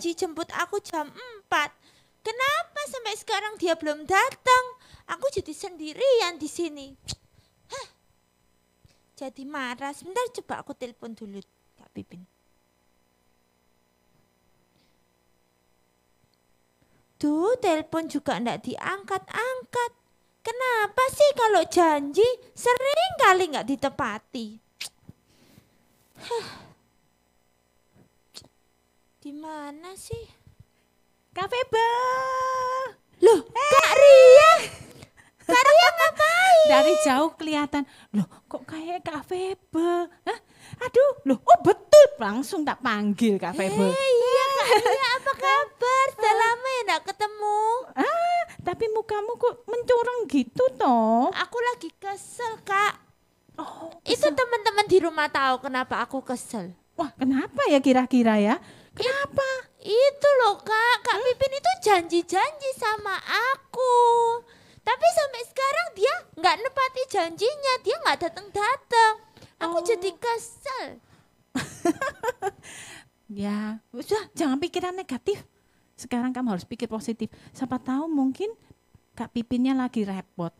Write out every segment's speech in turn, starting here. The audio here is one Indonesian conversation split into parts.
janji jemput aku jam 4. Kenapa sampai sekarang dia belum datang? Aku jadi sendirian di sini. Hah. Jadi marah. Sebentar coba aku telepon dulu Kak Pipin. Duh, telepon juga enggak diangkat-angkat. Kenapa sih kalau janji sering kali enggak ditepati? Di mana sih? Kak Febe. Loh, Kak Ria. Kak Ria ngapain? Dari jauh kelihatan. Loh, kok kayak Kak Febe? Hah? Aduh, loh, oh betul, langsung tak panggil Kak Febe. Iya Kak Ria, apa kabar? Sudah lama ya enggak ketemu. Tapi mukamu kok mencorong gitu toh? Aku lagi kesel Kak. Oh, Itu teman-teman di rumah tahu kenapa aku kesel. wah, kenapa ya kira-kira ya? Kenapa? Itu loh Kak, Kak Pipin itu janji-janji sama aku. Tapi sampai sekarang dia nggak nepati janjinya, dia nggak datang-datang. Aku jadi kesel. Ya, sudah jangan pikiran negatif. Sekarang kamu harus pikir positif. Siapa tahu mungkin Kak Pipinnya lagi repot.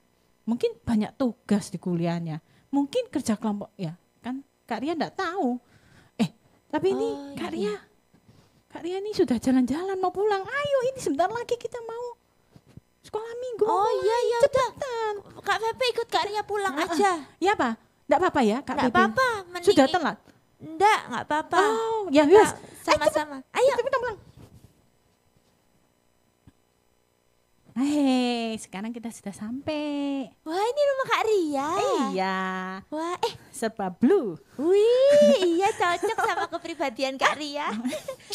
Mungkin banyak tugas di kuliahnya. Mungkin kerja kelompok ya, kan Kak Ria enggak tahu. Tapi ini Kak Ria. Kak Ria ini sudah jalan-jalan mau pulang. Ayo ini sebentar lagi kita mau sekolah minggu. Oh iya ya udah. Cepetan. Kak Pepe ikut Kak Ria pulang aja. Ya Pak, enggak apa-apa ya Kak Enggak Pipin? apa-apa. Sudah telat? Enggak apa-apa. Oh, ya wes. Sama-sama. Ayo. Kita pulang. Sekarang kita sudah sampai. Wah, ini rumah Kak Ria. Iya. Wah, Serba blue. wih, iya cocok sama kepribadian Kak Ria.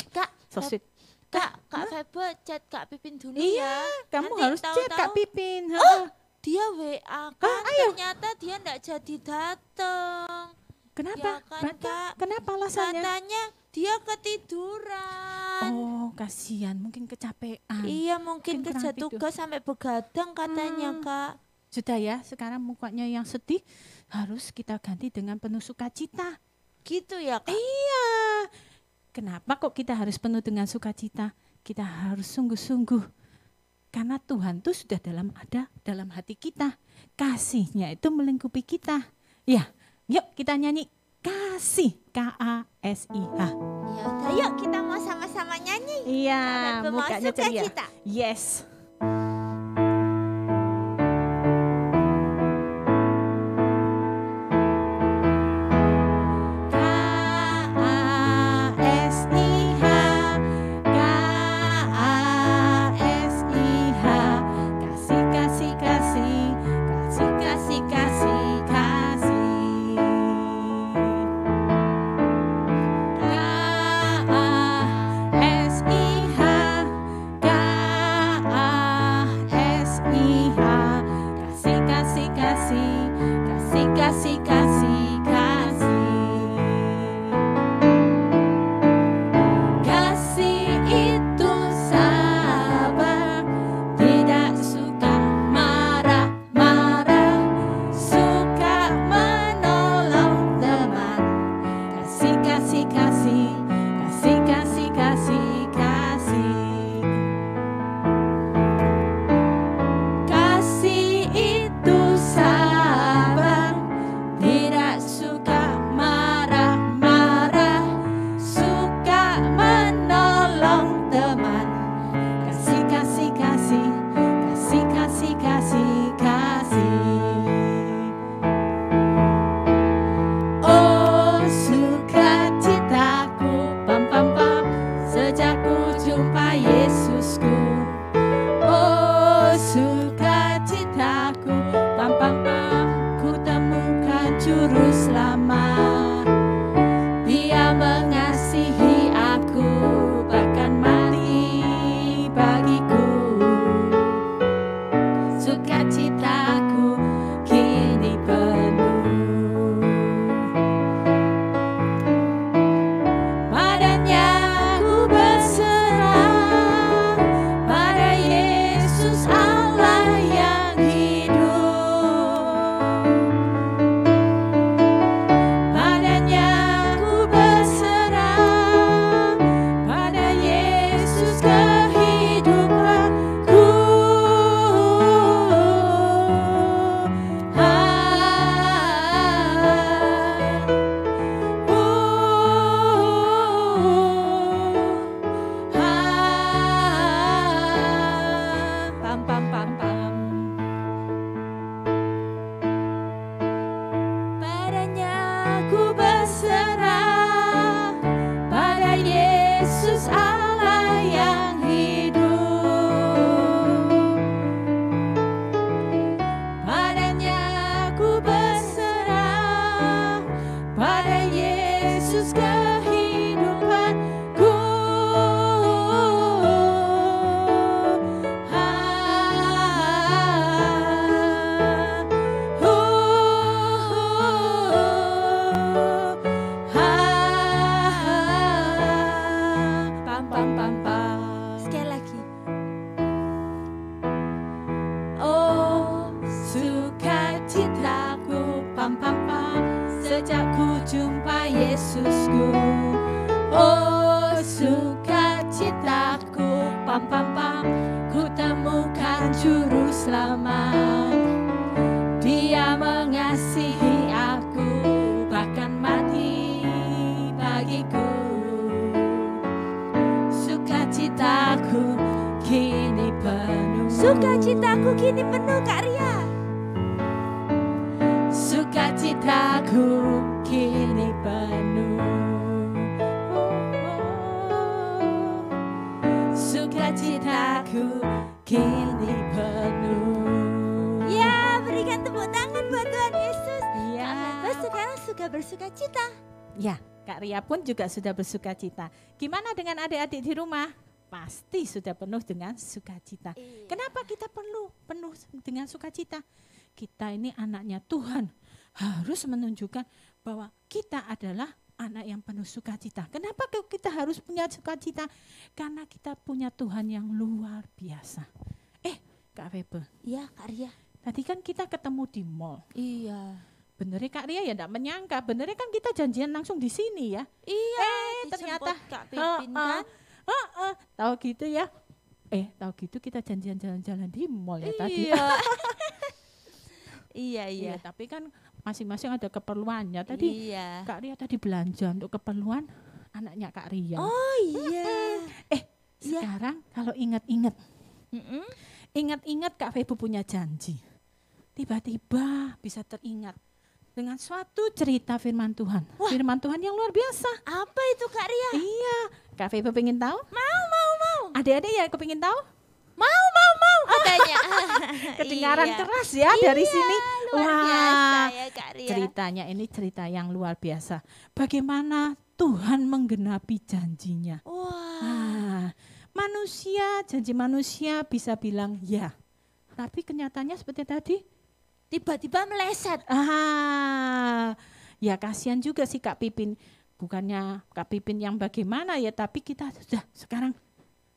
Kak, So sweet. Kak Febe chat Kak Pipin dulu Iya, ya. kamu Nanti harus chat Kak tahu-tahu Pipin. dia WA kan, ayo. ternyata dia enggak jadi datang. Kenapa? Ya kan, Kak. Kenapa alasannya? Katanya dia ketiduran. Oh, kasihan, mungkin kecapean. Iya, mungkin Mungkin kerja kurang tidur. tugas sampai begadang katanya, Kak. Sudah ya, sekarang mukanya yang sedih harus kita ganti dengan penuh sukacita. Gitu ya, Kak. Iya. Kenapa kok kita harus penuh dengan sukacita? Kita harus sungguh-sungguh. Karena Tuhan tuh sudah ada dalam hati kita. Kasihnya itu melingkupi kita. Ya, yuk kita nyanyi kasih, KASIH. Ya udah, yuk kita mau sama-sama nyanyi. Iya, Sampai mau mukanya ceria. sukacita. Yes. pam pam pam. Sekali lagi. Oh, sukacitaku pam pam pam, sejak ku jumpa Yesusku. Oh, sukacitaku pam pam pam, ku temukan juru selamat. Dia mengasihi aku, bahkan mati bagiku. Sukacitaku kini penuh. Sukacitaku kini penuh, Kak Ria. Sukacitaku kini penuh. Sukacitaku kini penuh. Ya, berikan tepuk tangan buat Tuhan Yesus. Ya. Kak Bebo sekarang suka bersuka cita. Ya, Kak Ria pun juga sudah bersukacita. Gimana dengan adik-adik di rumah? Pasti sudah penuh dengan sukacita. Iya. Kenapa kita perlu penuh dengan sukacita? Kita ini anaknya Tuhan, harus menunjukkan bahwa kita adalah anak yang penuh sukacita. Kenapa kita harus punya sukacita? Karena kita punya Tuhan yang luar biasa. Kak Febe, Iya, Kak Ria. tadi kan kita ketemu di mall. Iya. Benernya Kak Ria ya enggak menyangka, benernya kan kita janjian langsung di sini ya. Iya, ternyata dijemput Kak Pipin kan. Tahu gitu ya. Tahu gitu kita janjian jalan-jalan di mall ya tadi. Iya. Iya, iya. Iya, tapi kan masing-masing ada keperluannya. Tadi Iya. Kak Ria tadi belanja untuk keperluan anaknya Kak Ria. Oh iya. Sekarang kalau ingat-ingat, Mm-mm. ingat-ingat Kak Febo punya janji. Tiba-tiba bisa teringat dengan suatu cerita firman Tuhan. Wah. Firman Tuhan yang luar biasa. Apa itu Kak Ria? Iya, Kak Febo pengen tahu? Mau. Adik-adik ya kepingin tahu? Mau katanya. Kedengaran Iya. keras ya dari sini. Luar biasa ya Kak Ria. Ceritanya ini cerita yang luar biasa. Bagaimana Tuhan menggenapi janjinya. Wah. Janji manusia bisa bilang ya. Tapi kenyataannya seperti tadi. Tiba-tiba meleset. Ya kasihan juga sih Kak Pipin. Bukannya Kak Pipin yang bagaimana ya, tapi kita sudah sekarang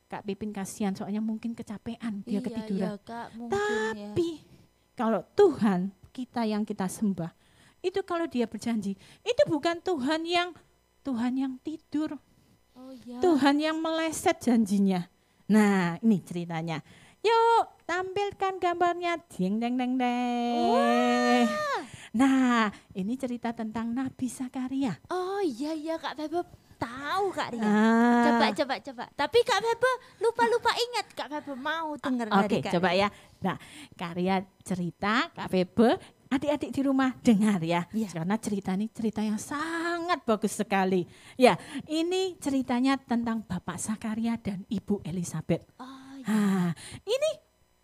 Kak Pipin kasihan soalnya mungkin kecapean, dia ketiduran. Iya Kak, mungkin Tapi kalau Tuhan kita yang kita sembah, itu kalau dia berjanji, itu bukan Tuhan yang tidur, Oh iya. Tuhan yang meleset janjinya. Nah, ini ceritanya. Yuk, tampilkan gambarnya. Ding deng deng deng. Nah, ini cerita tentang Nabi Zakaria. Oh iya Kak Bebo tahu Kak Ria. Ah. Coba. Tapi Kak Bebo lupa ingat. Kak Bebo mau denger dari Oke, Kak coba Ria. ya. Nah, Karya cerita Kak Febe, adik-adik di rumah dengar ya. Iya. Karena cerita ini cerita yang sangat bagus sekali. Ya, ini ceritanya tentang Bapak Zakaria dan Ibu Elizabeth. Oh iya. Nah, ini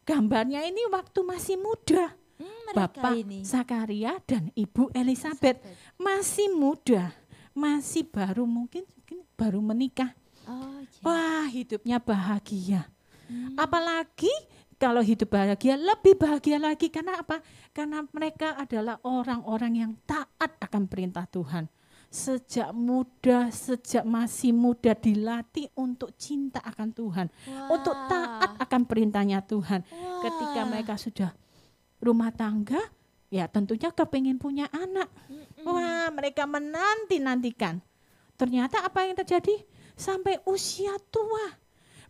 gambarnya ini waktu masih muda. Mereka Bapak ini. Zakaria dan Ibu Elizabeth masih muda, masih mungkin baru menikah. Oh iya. Wah, hidupnya bahagia. Apalagi kalau hidup bahagia, lebih bahagia lagi. Karena apa? Karena mereka adalah orang-orang yang taat akan perintah Tuhan. Sejak masih muda dilatih untuk cinta akan Tuhan. Wah. Untuk taat akan perintahnya Tuhan. Wah. Ketika mereka sudah rumah tangga, ya tentunya kepingin punya anak. Wah, mereka menanti-nantikan. Ternyata apa yang terjadi? Sampai usia tua,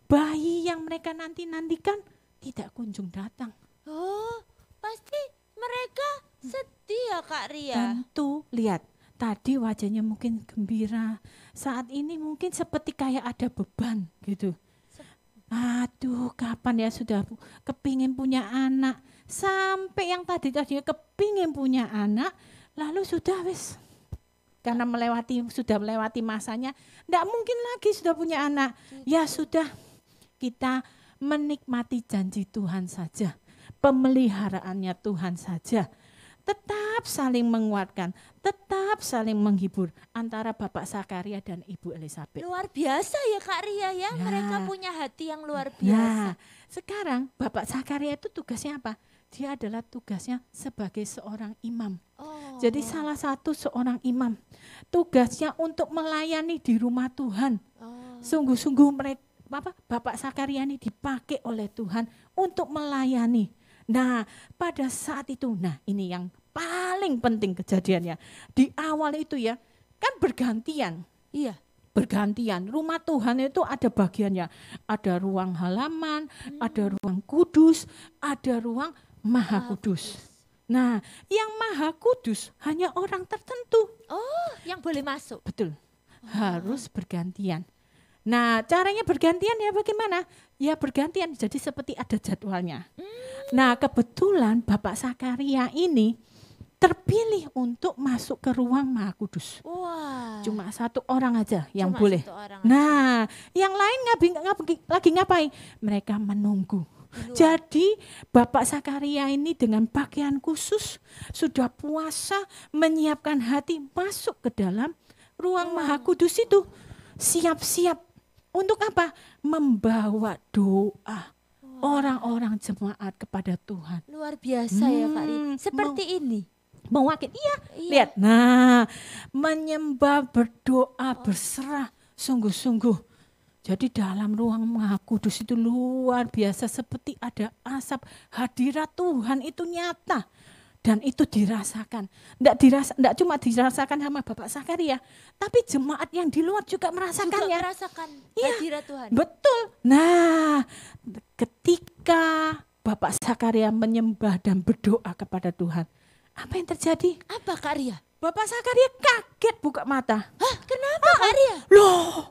bayi yang mereka nanti-nantikan tidak kunjung datang. Oh, pasti mereka sedih ya Kak Ria. Tentu, lihat, tadi wajahnya mungkin gembira. Saat ini mungkin seperti kayak ada beban gitu. Aduh, kapan ya sudah kepingin punya anak. Sampai yang tadinya kepingin punya anak, lalu sudah karena sudah melewati masanya, tidak mungkin lagi sudah punya anak. Ya sudah, kita menikmati janji Tuhan saja, pemeliharaannya Tuhan saja. Tetap saling menguatkan, tetap saling menghibur antara Bapak Zakaria dan Ibu Elizabeth. Luar biasa ya Kak Ria ya. Ya. Mereka punya hati yang luar Nah, biasa. sekarang Bapak Zakaria itu tugasnya apa? Dia adalah tugasnya sebagai seorang imam. Oh. Jadi salah satu seorang imam. Tugasnya untuk melayani di rumah Tuhan. Oh. Sungguh-sungguh Bapak Sakaria ini dipakai oleh Tuhan untuk melayani. Nah, pada saat itu, nah ini yang paling penting kejadiannya. Di awal itu ya, kan bergantian. Iya. Bergantian. Rumah Tuhan itu ada bagiannya. Ada ruang halaman, ada ruang kudus, ada ruang maha kudus. Nah, yang maha kudus hanya orang tertentu. Oh, yang boleh masuk. Betul. Harus bergantian. Nah, caranya bergantian ya bagaimana? Ya bergantian, jadi seperti ada jadwalnya. Nah, kebetulan Bapak Sakaria ini terpilih untuk masuk ke ruang Maha Kudus. Wah. Cuma satu orang aja yang Cuma boleh. satu orang Nah, yang lain lagi ngapain? Mereka menunggu. Jadi Bapak Sakaria ini dengan pakaian khusus sudah puasa, menyiapkan hati masuk ke dalam ruang Maha Kudus itu. Siap-siap untuk apa? Membawa doa orang-orang jemaat kepada Tuhan. Luar biasa ya Kak Ria. Seperti ini. Mewakili, Iya. lihat. Nah, menyembah, berdoa, berserah, sungguh-sungguh. Jadi dalam ruang Maha Kudus itu luar biasa, seperti ada asap, hadirat Tuhan itu nyata. Dan itu dirasakan. Enggak cuma dirasakan sama Bapak Sakaria, tapi jemaat yang di luar juga merasakannya. Juga merasakan Iya, hadirat Tuhan. betul. Nah, ketika Bapak Sakaria menyembah dan berdoa kepada Tuhan, apa yang terjadi? Apa Kak Ria? Bapak Sakaria kaget buka mata. Hah, kenapa Kak Ria? Loh,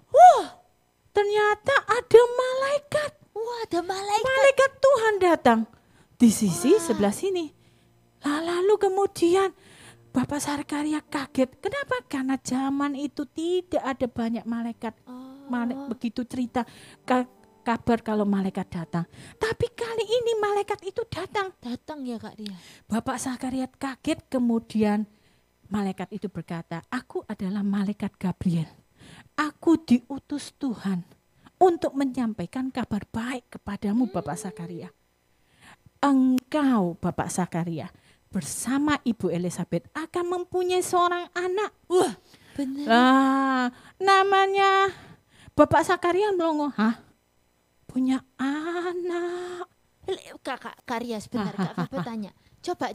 ternyata ada malaikat. Wah, ada malaikat. Malaikat Tuhan datang di sisi sebelah sini. Lalu kemudian Bapak Sakaria kaget. Kenapa? Karena zaman itu tidak ada banyak malaikat. Begitu cerita kabar kalau malaikat datang. Tapi kali ini malaikat itu datang. Datang ya Kak Ria. Bapak Sakaria kaget, kemudian malaikat itu berkata, aku adalah malaikat Gabriel. Aku diutus Tuhan untuk menyampaikan kabar baik kepadamu Bapak Sakaria. Engkau Bapak Sakaria bersama Ibu Elizabeth akan mempunyai seorang anak. Wah, benar. Nah, namanya Bapak Sakaria melongo, hah? Punya anak? Kak Ria sebentar, Kak Febe tanya. Coba.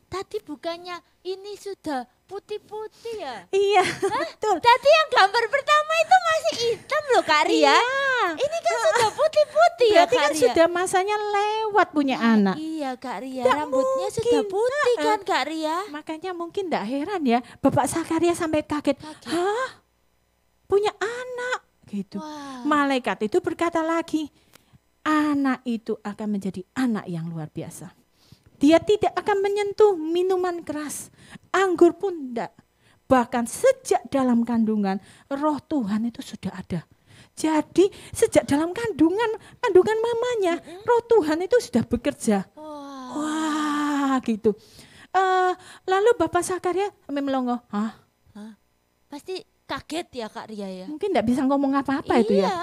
Tadi bukannya ini sudah putih-putih ya? Iya, betul. Tadi yang gambar pertama itu masih hitam loh Kak Ria. Iya. Ini kan sudah putih-putih ya Berarti Kak kan Ria. sudah masanya lewat punya anak. Iya Kak Ria, Nggak rambutnya mungkin. sudah putih kan Kak Ria. Makanya mungkin tidak heran ya, Bapak Sakaria sampai kaget. Hah? Punya anak? Gitu. Wah. Malaikat itu berkata lagi, anak itu akan menjadi anak yang luar biasa. Dia tidak akan menyentuh minuman keras, anggur pun tidak. Bahkan sejak dalam kandungan, roh Tuhan itu sudah ada. Jadi sejak dalam kandungan mamanya, roh Tuhan itu sudah bekerja. Wah, gitu. Lalu Bapak Sakaria melongo, hah? Pasti kaget ya Kak Ria ya. Mungkin tidak bisa ngomong apa-apa itu ya. Iya.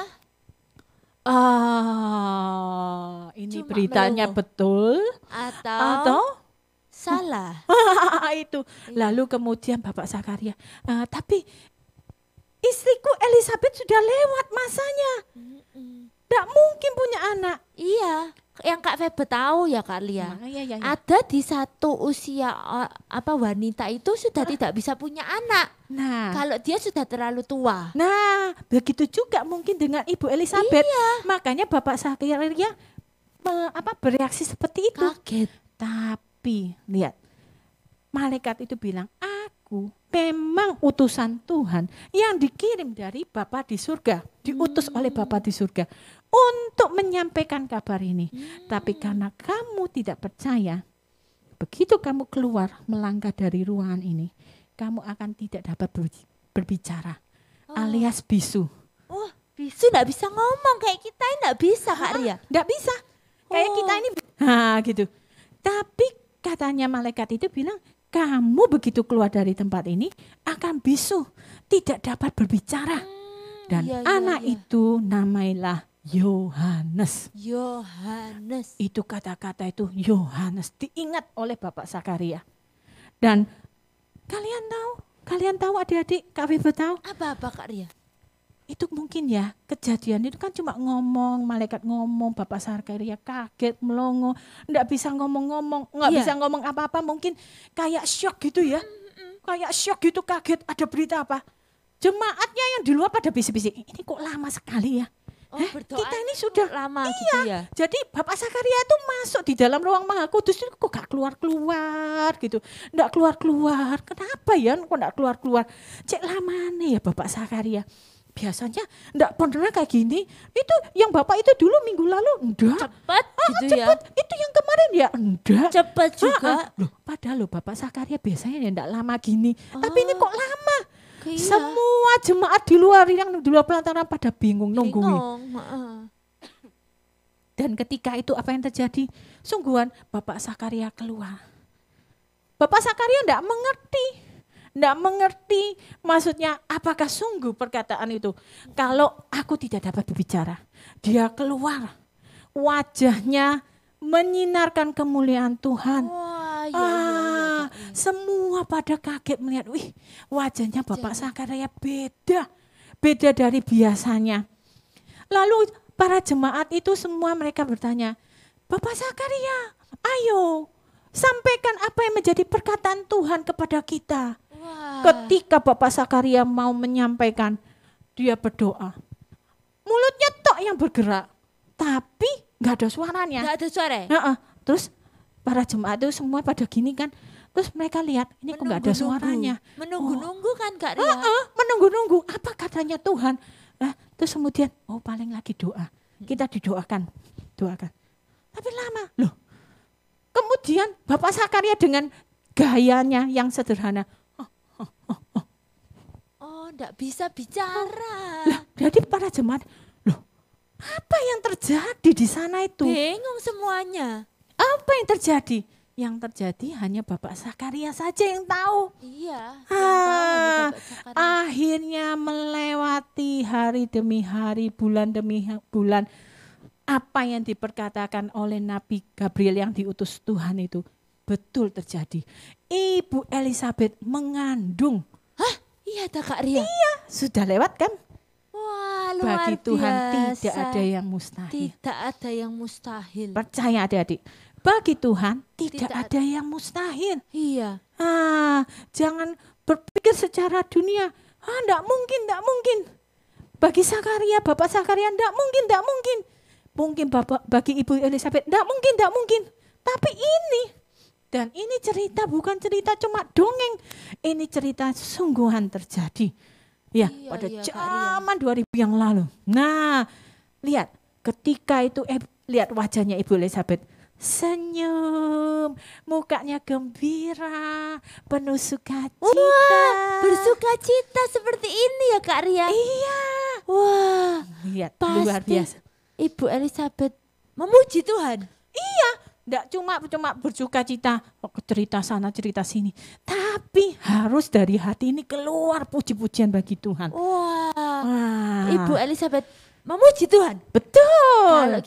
Ini Cuma beritanya melongo. betul atau salah. itu. Lalu kemudian Bapak Sakaria, tapi istriku Elizabeth sudah lewat masanya, tidak mungkin punya anak. Iya, yang Kak Febe tahu ya Kak Lia. Iya. Ada di satu usia wanita itu sudah tidak bisa punya anak. Nah, Kalau dia sudah terlalu tua. begitu juga mungkin dengan Ibu Elizabeth. Iya. Makanya Bapak Sakaria bereaksi seperti itu. Kaget. Tapi lihat, malaikat itu bilang, aku memang utusan Tuhan yang dikirim dari Bapa di surga, diutus oleh Bapa di surga untuk menyampaikan kabar ini. Tapi karena kamu tidak percaya, begitu kamu keluar melangkah dari ruangan ini, kamu akan tidak dapat berbicara, alias bisu. Oh, bisu nggak bisa ngomong kayak kita nggak bisa Kak Ria. Nggak bisa, kayak kita ini, gitu. Tapi katanya malaikat itu bilang, kamu begitu keluar dari tempat ini akan bisu, tidak dapat berbicara. Dan anak itu namailah Yohanes. Yohanes. Itu kata-kata itu Yohanes diingat oleh Bapak Sakaria. Dan kalian tahu adik-adik, Kak Vivi tahu? Apa Kak Ria? itu mungkin ya kejadian itu kan cuma ngomong, malaikat ngomong, Bapak Sakaria kaget, melongo, nggak bisa ngomong-ngomong, nggak Iya. bisa ngomong apa-apa, mungkin kayak shock gitu ya, kayak shock gitu, kaget. Ada berita apa? Jemaatnya yang di luar pada bisik-bisik, ini kok lama sekali ya. Oh, berdoa Kita ini sudah lama gitu ya. Jadi Bapak Sakaria itu masuk di dalam ruang Maha Kudus itu kok gak keluar-keluar gitu. Nggak keluar-keluar. Kenapa ya kok nggak keluar-keluar? Cek lama nih ya Bapak Sakaria. Biasanya nggak pernah kayak gini. Itu yang Bapak itu dulu minggu lalu enggak. Cepet gitu ya. Cepet. Itu yang kemarin ya enggak. Cepet juga. Loh, padahal loh Bapak Sakaria biasanya ya enggak lama gini. Tapi ini kok lama. Iya. Semua jemaat di luar yang di luar pelantaran pada bingung nungguin. Bingung. Heeh. Dan ketika itu apa yang terjadi? Sungguhan Bapak Sakaria keluar. Bapak Sakaria enggak mengerti maksudnya apakah sungguh perkataan itu. Kalau aku tidak dapat berbicara, dia keluar. Wajahnya menyinarkan kemuliaan Tuhan. Wah, iya. Semua pada kaget melihat, wih wajahnya Bapak Sakaria beda dari biasanya. Lalu para jemaat itu semua mereka bertanya, Bapak Sakaria, ayo sampaikan apa yang menjadi perkataan Tuhan kepada kita. Wah. Ketika Bapak Sakaria mau menyampaikan, dia berdoa. Mulutnya tok yang bergerak, tapi nggak ada suaranya. Nggak ada suara. Terus para jemaat itu semua pada gini kan. Terus mereka lihat, ini kok nggak ada suaranya. Menunggu-nunggu kan Kak Ria. Menunggu-nunggu, apa katanya Tuhan. Terus kemudian, paling lagi doa. Kita doakan. Tapi lama, loh. Kemudian Bapak Sakaria dengan gayanya yang sederhana. Oh, enggak bisa bicara. Jadi para jemaat, loh apa yang terjadi di sana itu? Bingung semuanya. Apa yang terjadi? Yang terjadi hanya Bapak Sakaria saja yang tahu. Iya. Yang tahu hanya Bapak Sakaria. Akhirnya melewati hari demi hari, bulan demi bulan. Apa yang diperkatakan oleh Nabi Gabriel yang diutus Tuhan itu betul terjadi. Ibu Elizabeth mengandung. Hah? Iya tak Kak Ria? Iya, sudah lewat kan? Wah, luar Bagi Tuhan biasa. tidak ada yang mustahil. Tidak ada yang mustahil. Percaya adik-adik. Bagi Tuhan tidak Tidak ada yang mustahil. Iya. Jangan berpikir secara dunia. Enggak mungkin. Bagi Sakaria, Bapak Sakaria enggak mungkin. Mungkin bagi Ibu Elizabeth enggak mungkin. Tapi ini, dan ini cerita bukan cerita cuma dongeng. Ini cerita sungguhan terjadi. Ya, Iya, pada iya, Kak zaman 2000 yang lalu. Nah, lihat ketika itu lihat wajahnya Ibu Elizabeth. Senyum, mukanya gembira, penuh sukacita. Wah, bersukacita seperti ini ya Kak Ria? Iya. Wah, Lihat, luar pasti biasa. Ibu Elizabeth memuji Tuhan. Iya, enggak cuma bersukacita, cerita sana cerita sini, tapi harus dari hati ini keluar puji-pujian bagi Tuhan. Wah, Ibu Elizabeth memuji Tuhan. Betul. Kalau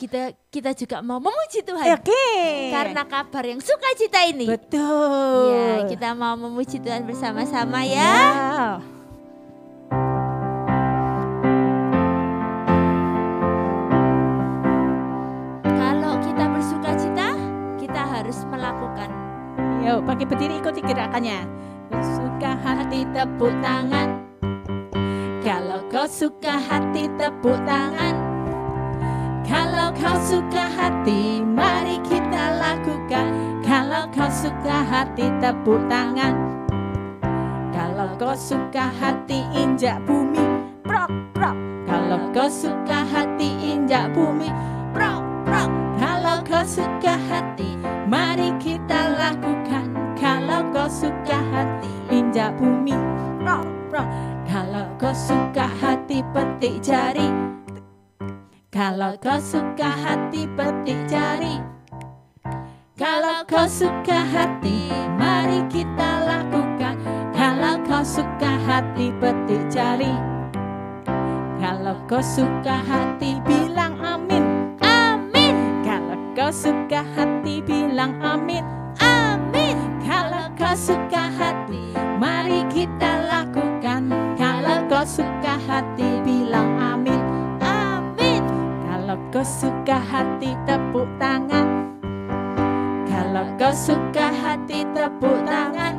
kita juga mau memuji Tuhan. Oke. Karena kabar yang sukacita ini. Betul. Ya, kita mau memuji Tuhan bersama-sama ya. Wow. Kalau kita bersukacita, kita harus melakukan. Yuk, pakai berdiri ikuti gerakannya. Suka hati tepuk tangan. Kalau kau suka hati tepuk tangan. Kalau kau suka hati, mari kita lakukan. Kalau kau suka hati tepuk tangan. Kalau kau suka hati injak bumi, prok prok. Kalau kau suka hati injak bumi, prok prok. Kalau kau suka hati, mari kita lakukan. Kalau kau suka hati injak bumi, prok prok. Kalau kau suka hati petik jari. Kalau kau suka hati petik jari. Kalau kau suka hati, mari kita lakukan. Kalau kau suka hati petik jari. Kalau kau suka hati, bilang amin. Amin. Kalau kau suka hati, bilang amin. Amin. Kalau kau suka hati, mari kita lakukan. Kalau kau suka hati, bilang Kalau kau suka hati tepuk tangan. Kalau kau suka hati tepuk tangan.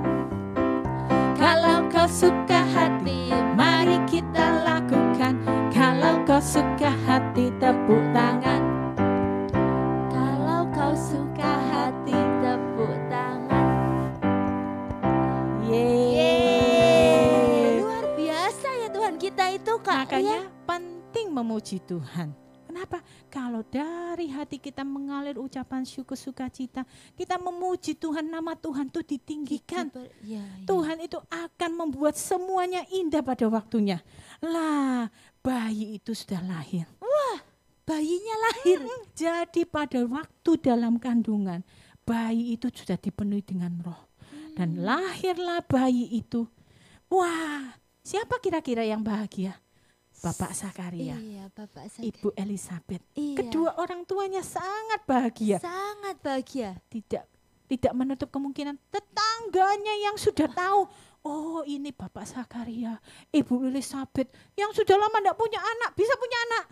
Kalau kau suka hati, mari kita lakukan. Kalau kau suka hati tepuk tangan. Kalau kau suka hati tepuk tangan. Yeay. Luar biasa ya Tuhan kita itu Kak Makanya Ria. penting memuji Tuhan. Kenapa? Kalau dari hati kita mengalir ucapan syukur sukacita, kita memuji Tuhan, nama Tuhan itu ditinggikan. Ya, Tuhan itu akan membuat semuanya indah pada waktunya. Lah, bayi itu sudah lahir. bayinya lahir. Jadi pada waktu dalam kandungan, bayi itu sudah dipenuhi dengan roh. Dan lahirlah bayi itu. Wah, siapa kira-kira yang bahagia? Bapak Zakaria, Iya, Bapak Zakaria. Ibu Elizabeth. Iya. Kedua orang tuanya sangat bahagia. Sangat bahagia. Tidak menutup kemungkinan tetangganya yang sudah tahu, oh ini Bapak Zakaria, Ibu Elizabeth yang sudah lama tidak punya anak, bisa punya anak.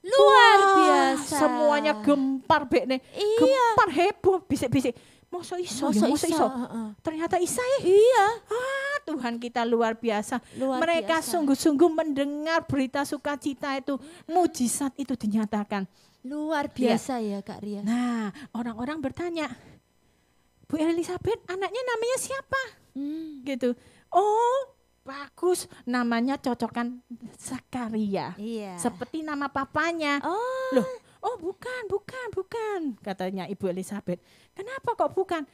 Luar Wah, biasa. semuanya gempar bekne. Iya. Gempar heboh, bisik-bisik. Masa iso, ya, masa iso. heeh. Ternyata Isa ya. Iya. Tuhan kita luar biasa. Luar Mereka biasa. sungguh-sungguh mendengar berita sukacita itu, mujizat itu dinyatakan. Luar biasa ya Kak Ria. Nah, orang-orang bertanya, Bu Elizabeth, anaknya namanya siapa? Gitu. Oh, bagus, namanya cocokan Zakaria. Iya. Seperti nama papanya. Oh. Loh, oh bukan, katanya Ibu Elizabeth. Kenapa kok bukan?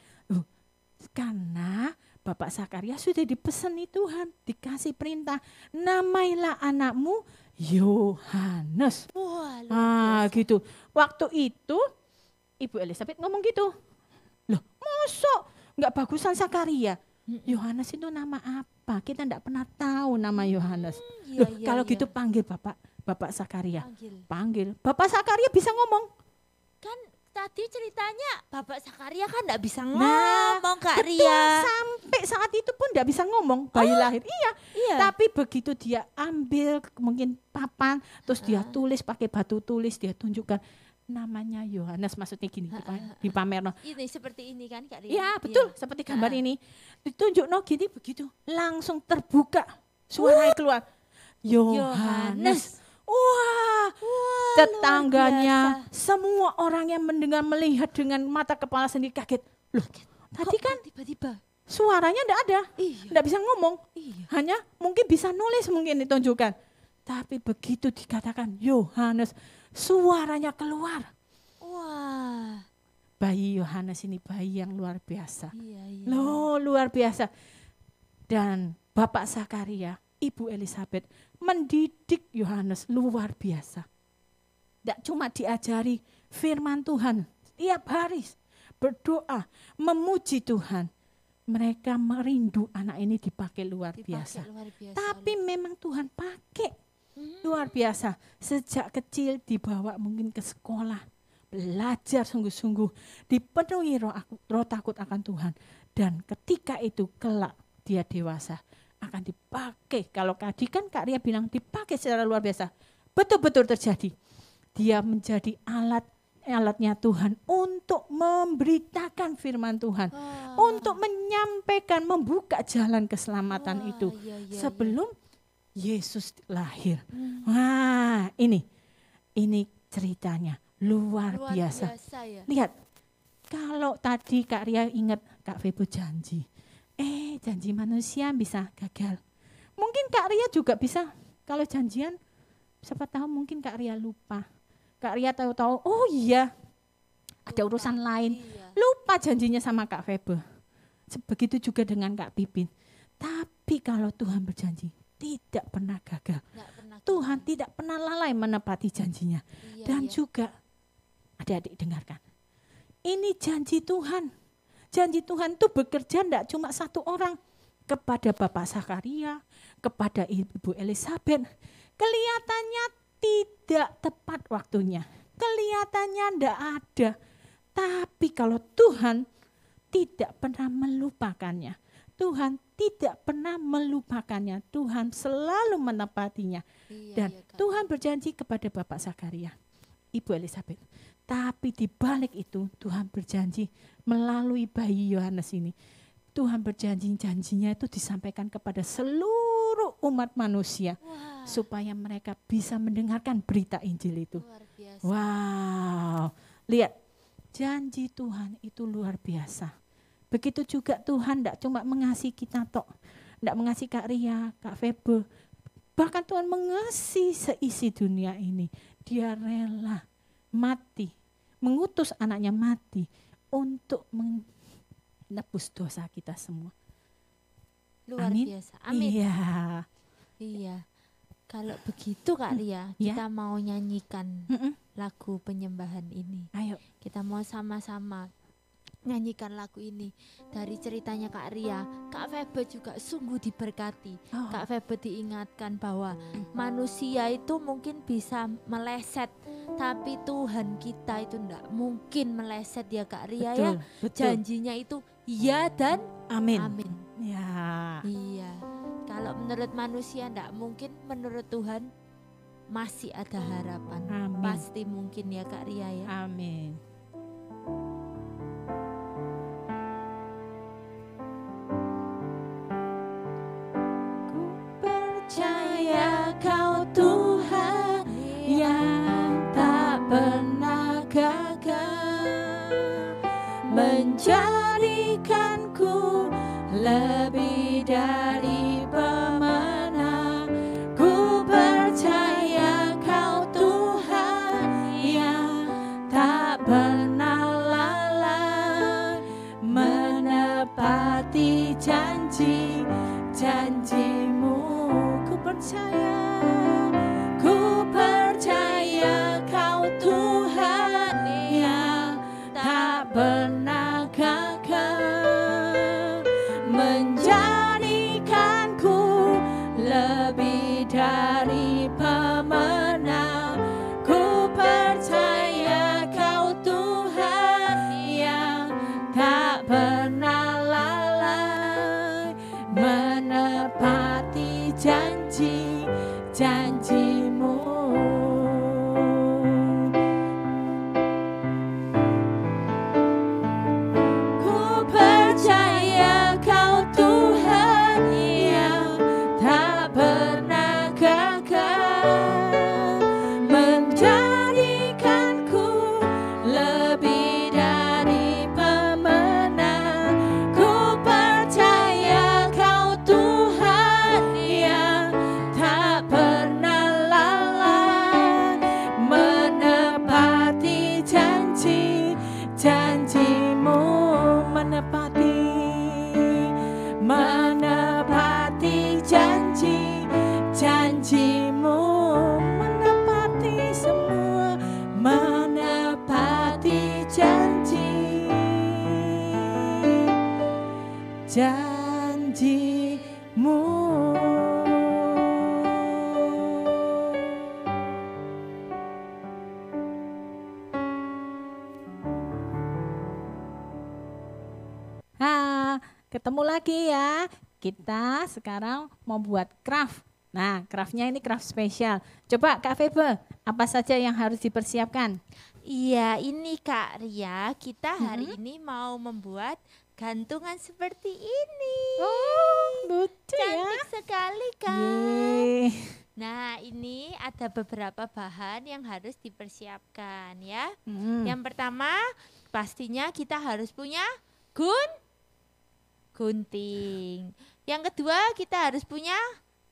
Karena Bapak Zakaria sudah dipeseni Tuhan, dikasih perintah, namailah anakmu Yohanes. Wah, luar biasa. Gitu. Waktu itu Ibu Elizabeth ngomong gitu. Loh, mosok nggak bagusan Zakaria? Yohanes itu nama apa? Kita enggak pernah tahu nama Yohanes. Iya, Loh, iya, kalau iya. gitu panggil Bapak Zakaria. Panggil. Bapak Zakaria bisa ngomong. Kan tadi ceritanya Bapak Zakaria kan enggak bisa Nah, ngomong Kak betul, Ria. sampai saat itu pun enggak bisa ngomong, bayi lahir. Iya. Iya. Tapi begitu dia ambil mungkin papan, terus dia tulis pakai batu tulis, dia tunjukkan namanya Yohanes, maksudnya gini, dipamerno. Ini seperti ini kan Kak Ria. Ya betul, seperti gambar ini. Ditunjuk gini begitu, langsung terbuka, suaranya keluar. Yohanes. Wah, tetangganya, semua orang yang mendengar, melihat dengan mata kepala sendiri kaget. Loh, tadi kan tiba-tiba suaranya enggak ada, Iya. enggak bisa ngomong. Iya. Hanya mungkin bisa nulis, mungkin ditunjukkan. Tapi begitu dikatakan Yohanes, suaranya keluar. Wah. Bayi Yohanes ini bayi yang luar biasa. Iya. Loh, luar biasa. Dan Bapak Zakaria, Ibu Elizabeth mendidik Yohanes luar biasa. Tidak cuma diajari firman Tuhan, tiap hari berdoa, memuji Tuhan. Mereka merindu anak ini dipakai luar biasa. Luar biasa. Tapi memang Tuhan pakai luar biasa. Sejak kecil dibawa mungkin ke sekolah, belajar sungguh-sungguh, dipenuhi roh takut akan Tuhan. Dan ketika itu kelak dia dewasa, akan dipakai. Kalau tadi kan Kak Ria bilang dipakai secara luar biasa. Betul-betul terjadi. Dia menjadi alatnya Tuhan untuk memberitakan firman Tuhan. Untuk menyampaikan, membuka jalan keselamatan itu. Sebelum Yesus lahir. Wah, ini ceritanya luar biasa. Ya. Lihat, kalau tadi Kak Ria ingat Kak Febo janji. Janji manusia bisa gagal. Mungkin Kak Ria juga bisa, kalau janjian, siapa tahu mungkin Kak Ria lupa. Kak Ria tahu-tahu, oh iya, ada urusan lain. Lupa janjinya sama Kak Febo. Begitu juga dengan Kak Pipin. Tapi kalau Tuhan berjanji, tidak pernah gagal. Tuhan tidak pernah lalai menepati janjinya. Dan juga, adik-adik dengarkan. Ini janji Tuhan. Janji Tuhan itu bekerja tidak cuma satu orang. Kepada Bapak Zakaria, kepada Ibu Elizabeth. Kelihatannya tidak tepat waktunya. Kelihatannya tidak ada. Tapi kalau Tuhan tidak pernah melupakannya. Tuhan tidak pernah melupakannya. Tuhan selalu menepatinya. Dan Tuhan berjanji kepada Bapak Zakaria. Ibu Elizabeth. Tapi di balik itu Tuhan berjanji melalui bayi Yohanes ini. Tuhan janjinya itu disampaikan kepada seluruh umat manusia. Wah, Supaya mereka bisa mendengarkan berita Injil itu. luar biasa. Wow, lihat janji Tuhan itu luar biasa. Begitu juga Tuhan tidak cuma mengasihi kita tok, tidak mengasihi Kak Ria, Kak Febe, bahkan Tuhan mengasihi seisi dunia ini. Dia rela mati, mengutus anaknya mati untuk menebus dosa kita semua. Luar Amin. biasa. Amin. Iya. Iya. Kalau begitu Kak Ria, Ya. kita mau nyanyikan Mm-mm. lagu penyembahan ini. Ayo. Kita mau sama-sama nyanyikan lagu ini. Dari ceritanya Kak Ria, Kak Febe juga sungguh diberkati. Oh. Kak Febe diingatkan bahwa manusia itu mungkin bisa meleset, tapi Tuhan kita itu enggak mungkin meleset ya Kak Ria ya. Betul. Janjinya itu ya dan Amin. amin. Ya. Iya. Kalau menurut manusia enggak mungkin, menurut Tuhan masih ada harapan. Amin. Pasti mungkin ya Kak Ria ya. Amin. Ku percaya Kau Tuhan yang tak pernah gagal, menjadikanku lebih dari pemenang. Ku percaya Kau Tuhan yang tak pernah lalai, menepati janji-janjimu. Ku percaya Kau Tuhan yang tak pernah gagal, menjadikanku lebih dari pemenang. Ku percaya Kau Tuhan yang tak pernah lalai, menepati janji-janjimu. Ku percaya Kau Tuhan yang tak pernah gagal, menjadikanku lebih dari pemenang. Ku percaya Kau Tuhan yang tak pernah lalai, menepati janji-janjimu. Menepati janji-janjimu, menepati semua, menepati janjimu. Ketemu lagi ya. Kita sekarang mau buat craft. Nah, craftnya ini craft spesial. Coba Kak Febe, apa saja yang harus dipersiapkan? Iya, ini Kak Ria, kita hari ini mau membuat gantungan seperti ini. Oh, lucu ya. Cantik sekali kan? Yeay. Nah, ini ada beberapa bahan yang harus dipersiapkan ya. Hmm. Yang pertama, pastinya kita harus punya gunting. Yang kedua, kita harus punya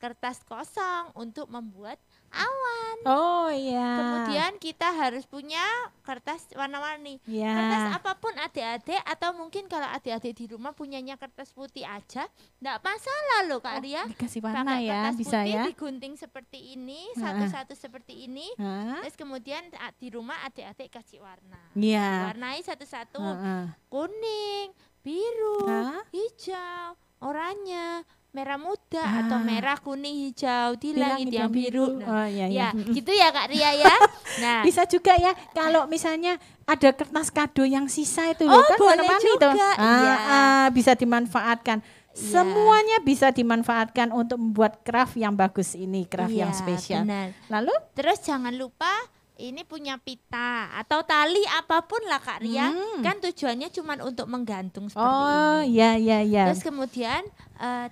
kertas kosong untuk membuat awan. Oh iya. Kemudian kita harus punya kertas warna-warni. ya. Kertas apapun adik-adik, atau mungkin kalau adik-adik di rumah punyanya kertas putih aja, enggak masalah loh Kak Ria. Dikasih warna Pakai ya, kertas bisa putih ya. digunting seperti ini, satu-satu seperti ini. Hah? Terus kemudian di rumah adik-adik kasih warna. Iya. Warnai satu-satu, Heeh. kuning, biru, Hah? hijau, oranye, merah muda Ah. atau merah, kuning, hijau, di langit yang biru. Nah, Oh iya, ya, iya. gitu ya Kak Ria ya. Nah, Bisa juga ya kalau misalnya ada kertas kado yang sisa itu Oh, loh kan boleh warna-warni juga, tuh. iya. Bisa dimanfaatkan. Iya. Semuanya bisa dimanfaatkan untuk membuat craft yang bagus ini, craft yang iya, spesial. benar. Lalu Terus jangan lupa ini punya pita atau tali apapun lah Kak Ria, kan tujuannya cuma untuk menggantung seperti Oh, ini. ya. Terus kemudian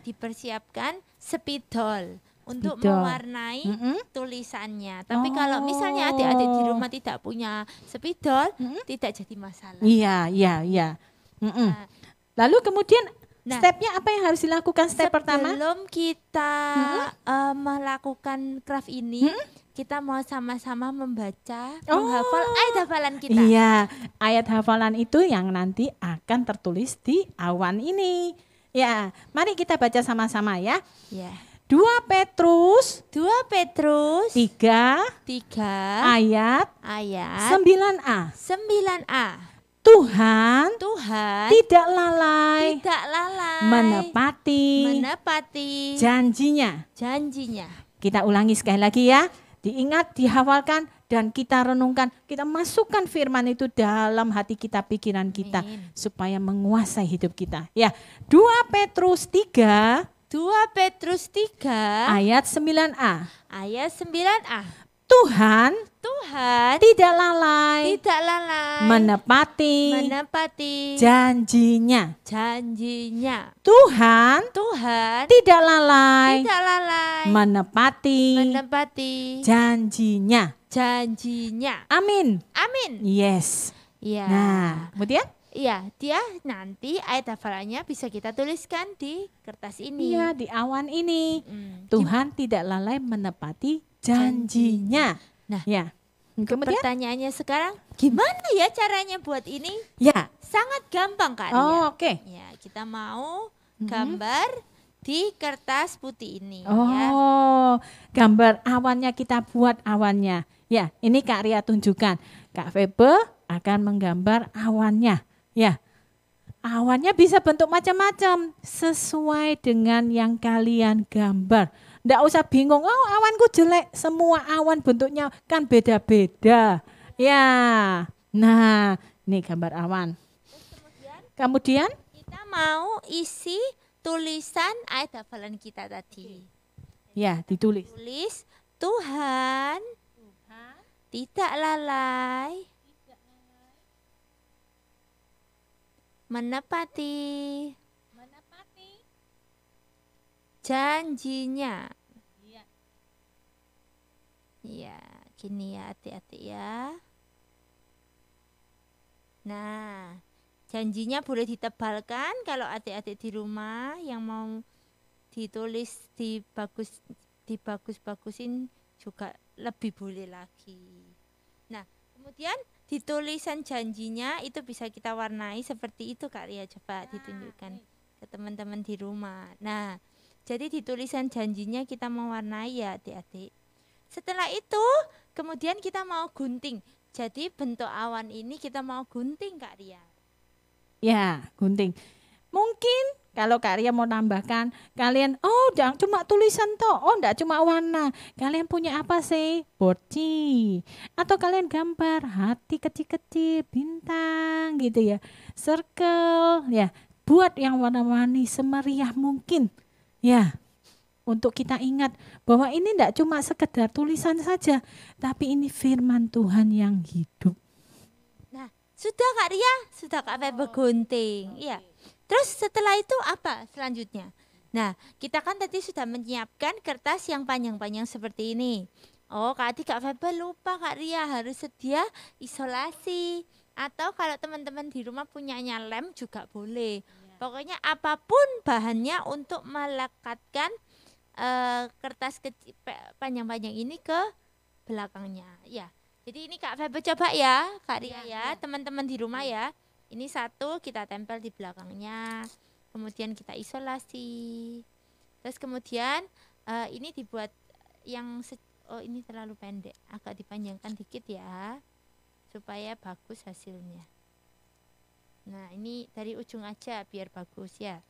dipersiapkan spidol untuk Spidol. mewarnai Mm-mm. tulisannya. Tapi kalau misalnya adik-adik di rumah tidak punya spidol, tidak jadi masalah. Iya. Mm-mm. Nah, Lalu kemudian Nah, stepnya apa yang harus dilakukan step pertama? sebelum kita melakukan craft ini, kita mau sama-sama membaca, menghafal ayat hafalan kita. Iya, ayat hafalan itu yang nanti akan tertulis di awan ini. Ya, mari kita baca sama-sama ya. Ya. 2 Petrus 2 Petrus 3 3 ayat ayat 9a. 9a. Tuhan Tuhan tidak lalai tidak lalai menepati janjinya. Kita ulangi sekali lagi ya. Diingat, dihafalkan, dan kita renungkan. Kita masukkan firman itu dalam hati kita, pikiran kita. Amin. Supaya menguasai hidup kita. Ya, 2 Petrus 3 Petrus 3 ayat 9a. ayat 9a. Tuhan tidak lalai menepati janjinya. Tuhan tidak lalai menepati janjinya. Amin. Yes. Ya. Nah, kemudian? Iya, dia nanti ayat hafalannya bisa kita tuliskan di kertas ini. Iya, di awan ini. Tuhan tidak lalai menepati janjinya. Nah, ya. Kemudian pertanyaannya sekarang, gimana ya caranya buat ini? Ya. Sangat gampang Kak Ria. Oh, oke. Ya, kita mau gambar di kertas putih ini. Oh, gambar awannya, kita buat awannya. Ya, ini Kak Ria tunjukkan. Kak Febe akan menggambar awannya. Ya, awannya bisa bentuk macam-macam sesuai dengan yang kalian gambar. Nggak usah bingung, oh awanku jelek. Semua awan bentuknya kan beda-beda. Ya, nah ini gambar awan. Kemudian kita mau isi tulisan ayat hafalan kita tadi. Ya, ditulis. Tulis Tuhan tidak lalai menepati janjinya. Ya, gini ya adik-adik ya. Nah, janjinya boleh ditebalkan kalau adik-adik di rumah yang mau ditulis dibagus-bagusin juga lebih boleh lagi. Nah, kemudian di tulisan janjinya itu bisa kita warnai seperti itu Kak Ria, coba ditunjukkan ke teman-teman di rumah. Nah, jadi di tulisan janjinya kita mewarnai ya adik-adik. Setelah itu kemudian kita mau gunting. Jadi bentuk awan ini kita mau gunting Kak Ria. Ya, gunting. Mungkin kalau Kak Ria mau tambahkan, kalian enggak cuma tulisan toh, enggak cuma warna. Kalian punya apa sih? Borci. Atau kalian gambar hati kecil-kecil, bintang gitu ya. Circle ya. Buat yang warna-warni semeriah mungkin. Ya. Untuk kita ingat bahwa ini enggak cuma sekedar tulisan saja, tapi ini firman Tuhan yang hidup. Nah, sudah Kak Ria, sudah Kak Febe gunting. Iya. Terus setelah itu apa selanjutnya? Nah, kita kan tadi sudah menyiapkan kertas yang panjang-panjang seperti ini. Oh, Kak Febe lupa Kak Ria harus sedia isolasi. Atau kalau teman-teman di rumah punyanya lem juga boleh. Pokoknya apapun bahannya untuk melekatkan kertas kecil panjang-panjang ini ke belakangnya. Ya, jadi ini Kak Febe coba ya, Kak Ria ya, teman-teman di rumah ya. Ini satu kita tempel di belakangnya, kemudian kita isolasi. Terus kemudian ini dibuat yang ini terlalu pendek, agak dipanjangkan dikit ya, supaya bagus hasilnya. Nah ini dari ujung aja biar bagus ya.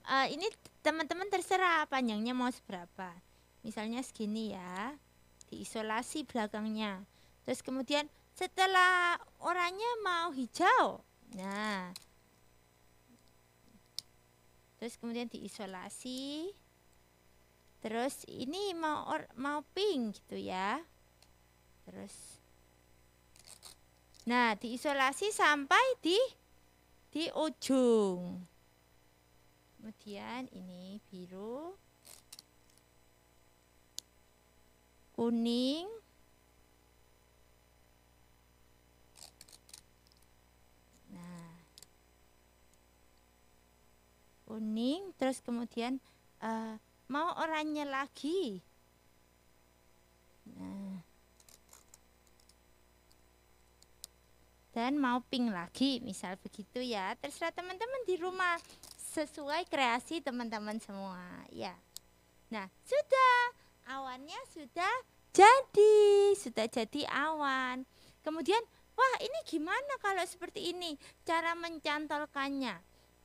Ini teman-teman terserah panjangnya mau seberapa. Misalnya segini ya, diisolasi belakangnya. Terus kemudian setelah oranye mau hijau, nah, terus kemudian diisolasi. Terus ini mau pink gitu ya. Terus, nah diisolasi sampai di ujung. Kemudian ini biru, kuning, nah kuning, terus kemudian mau oranye lagi. Nah, dan mau pink lagi, misal begitu ya. Terserah teman-teman di rumah, sesuai kreasi teman-teman semua ya. Nah, sudah, awannya sudah jadi awan. Kemudian, wah ini gimana kalau seperti ini cara mencantolkannya.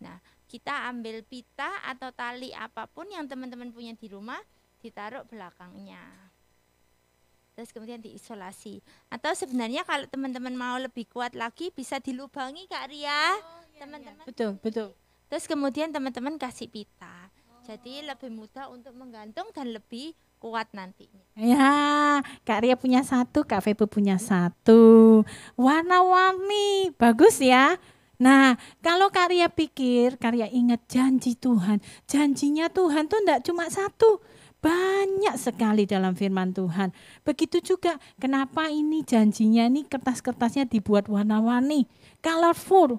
Nah, kita ambil pita atau tali apapun yang teman-teman punya di rumah, ditaruh belakangnya. Terus kemudian diisolasi. Atau sebenarnya kalau teman-teman mau lebih kuat lagi, bisa dilubangi Kak Ria, teman-teman. Betul. Terus kemudian teman-teman kasih pita. Jadi lebih mudah untuk menggantung dan lebih kuat nantinya. Ya, Kak Ria punya satu, Kak Febe punya satu. Warna-warni, bagus ya. Nah, kalau Kak Ria pikir, Kak Ria ingat janji Tuhan. Janjinya Tuhan tuh enggak cuma satu. Banyak sekali dalam firman Tuhan. Begitu juga kenapa ini janjinya ini kertas-kertasnya dibuat warna-warni, colorful.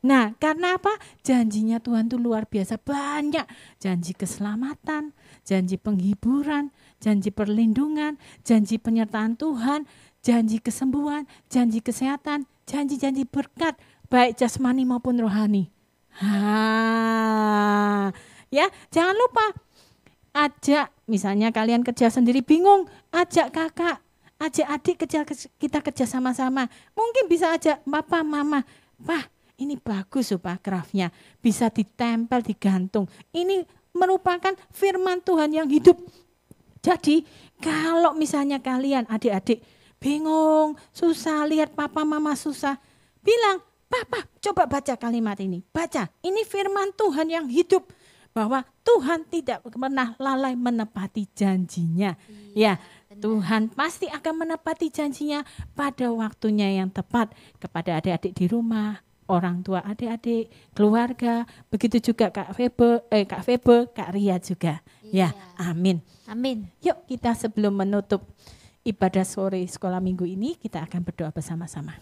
Nah, karena apa? Janjinya Tuhan itu luar biasa banyak. Janji keselamatan, janji penghiburan, janji perlindungan, janji penyertaan Tuhan, janji kesembuhan, janji kesehatan, janji-janji berkat, baik jasmani maupun rohani. Ya, jangan lupa ajak, misalnya kalian kerja sendiri bingung, ajak kakak, ajak adik kita kerja sama-sama. Mungkin bisa ajak bapak, mama, Pak, ini bagus Pak craftnya, bisa ditempel, digantung. Ini merupakan firman Tuhan yang hidup. Jadi kalau misalnya kalian adik-adik bingung, susah, lihat papa mama susah, bilang, Papa coba baca kalimat ini, baca, ini firman Tuhan yang hidup. Bahwa Tuhan tidak pernah lalai menepati janjinya. Ya, benar. Tuhan pasti akan menepati janjinya pada waktunya yang tepat kepada adik-adik di rumah, orang tua adik-adik, keluarga, begitu juga Kak Febe, Kak Ria juga. Iya. Ya, amin. Amin. Yuk kita sebelum menutup ibadah sore sekolah minggu ini, kita akan berdoa bersama-sama.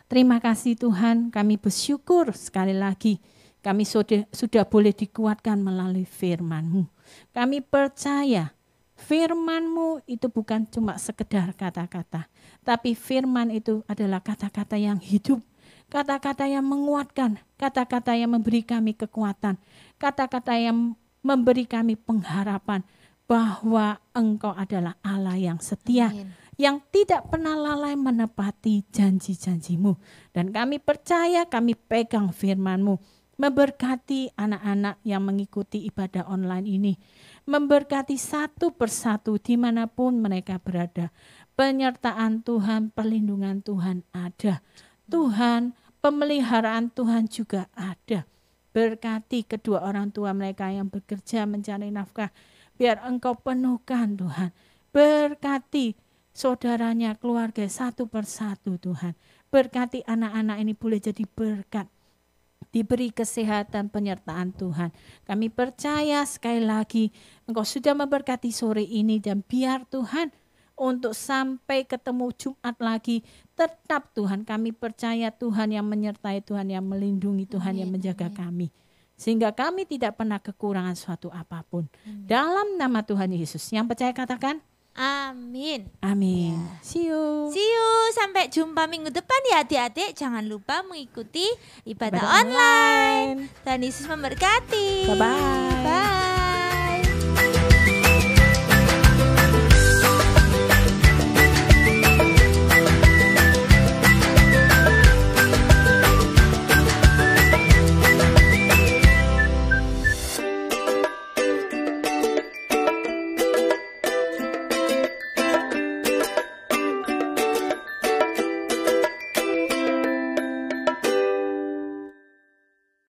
Terima kasih Tuhan, kami bersyukur sekali lagi kami sudah boleh dikuatkan melalui firman-Mu. Kami percaya firman-Mu itu bukan cuma sekedar kata-kata, tapi firman itu adalah kata-kata yang hidup, kata-kata yang menguatkan, kata-kata yang memberi kami kekuatan, kata-kata yang memberi kami pengharapan bahwa Engkau adalah Allah yang setia. Amin. Yang tidak pernah lalai menepati janji-janji-Mu. Dan kami percaya, kami pegang firman-Mu. Memberkati anak-anak yang mengikuti ibadah online ini. Memberkati satu persatu dimanapun mereka berada. Penyertaan Tuhan, perlindungan Tuhan ada. Tuhan, pemeliharaan Tuhan juga ada. Berkati kedua orang tua mereka yang bekerja mencari nafkah. Biar Engkau penuhkan Tuhan. Berkati saudaranya, keluarga satu persatu Tuhan. Berkati anak-anak ini boleh jadi berkat. Diberi kesehatan penyertaan Tuhan. Kami percaya sekali lagi Engkau sudah memberkati sore ini dan biar Tuhan untuk sampai ketemu Jumat lagi tetap Tuhan kami percaya Tuhan yang menyertai, Tuhan yang melindungi, Tuhan yang menjaga kami. Sehingga kami tidak pernah kekurangan suatu apapun. Dalam nama Tuhan Yesus. Yang percaya katakan amin. Amin. Ya. See you. See you. Sampai jumpa minggu depan ya adik-adik. Jangan lupa mengikuti ibadah online. Dan Yesus memberkati. Bye-bye. Bye.